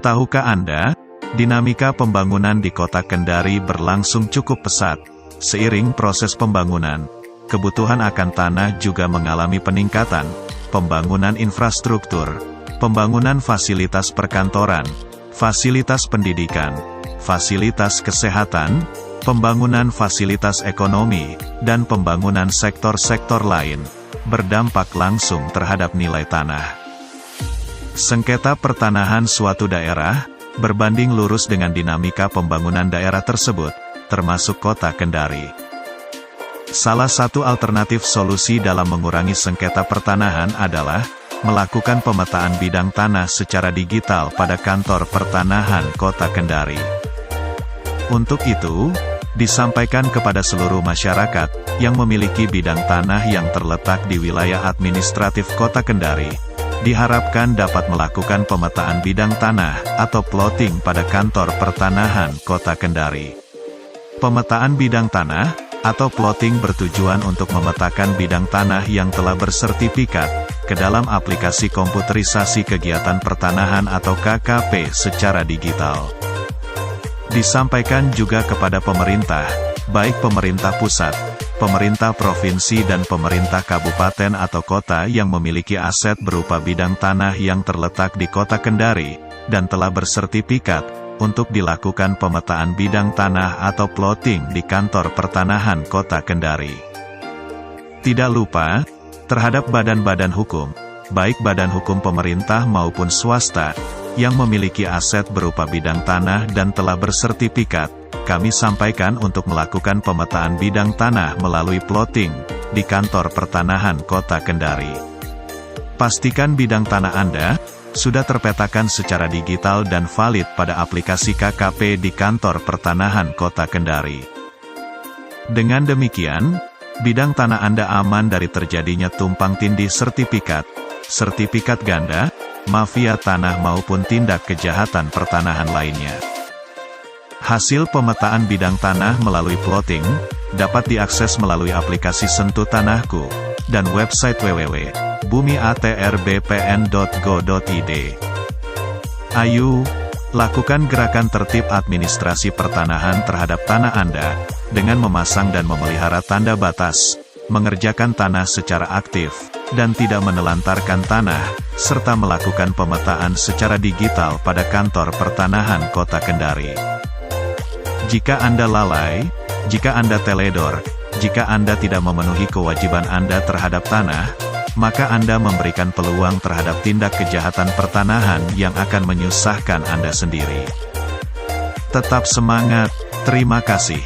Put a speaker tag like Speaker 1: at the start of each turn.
Speaker 1: Tahukah Anda, dinamika pembangunan di kota Kendari berlangsung cukup pesat. Seiring proses pembangunan, kebutuhan akan tanah juga mengalami peningkatan. Pembangunan infrastruktur, pembangunan fasilitas perkantoran, fasilitas pendidikan, fasilitas kesehatan, pembangunan fasilitas ekonomi, dan pembangunan sektor-sektor lain, berdampak langsung terhadap nilai tanah. Sengketa pertanahan suatu daerah, berbanding lurus dengan dinamika pembangunan daerah tersebut, termasuk kota Kendari. Salah satu alternatif solusi dalam mengurangi sengketa pertanahan adalah melakukan pemetaan bidang tanah secara digital pada kantor pertanahan kota Kendari. Untuk itu, disampaikan kepada seluruh masyarakat yang memiliki bidang tanah yang terletak di wilayah administratif kota Kendari, diharapkan dapat melakukan pemetaan bidang tanah atau plotting pada kantor pertanahan kota Kendari. Pemetaan bidang tanah atau plotting bertujuan untuk memetakan bidang tanah yang telah bersertifikat ke dalam aplikasi komputerisasi kegiatan pertanahan atau KKP secara digital. Disampaikan juga kepada pemerintah, baik pemerintah pusat, pemerintah provinsi dan pemerintah kabupaten atau kota yang memiliki aset berupa bidang tanah yang terletak di kota Kendari, dan telah bersertifikat, untuk dilakukan pemetaan bidang tanah atau plotting di kantor pertanahan kota Kendari. Tidak lupa, terhadap badan-badan hukum, baik badan hukum pemerintah maupun swasta, yang memiliki aset berupa bidang tanah dan telah bersertifikat, kami sampaikan untuk melakukan pemetaan bidang tanah melalui plotting di kantor pertanahan kota Kendari. Pastikan bidang tanah Anda sudah terpetakan secara digital dan valid pada aplikasi KKP di kantor pertanahan kota Kendari. Dengan demikian, bidang tanah Anda aman dari terjadinya tumpang tindih sertifikat, sertifikat ganda, mafia tanah maupun tindak kejahatan pertanahan lainnya. Hasil pemetaan bidang tanah melalui plotting, dapat diakses melalui aplikasi Sentuh Tanahku, dan website www.bumiatrbpn.go.id. Ayo, lakukan gerakan tertib administrasi pertanahan terhadap tanah Anda, dengan memasang dan memelihara tanda batas, mengerjakan tanah secara aktif, dan tidak menelantarkan tanah, serta melakukan pemetaan secara digital pada kantor pertanahan kota Kendari. Jika Anda lalai, jika Anda teledor, jika Anda tidak memenuhi kewajiban Anda terhadap tanah, maka Anda memberikan peluang terhadap tindak kejahatan pertanahan yang akan menyusahkan Anda sendiri. Tetap semangat, terima kasih.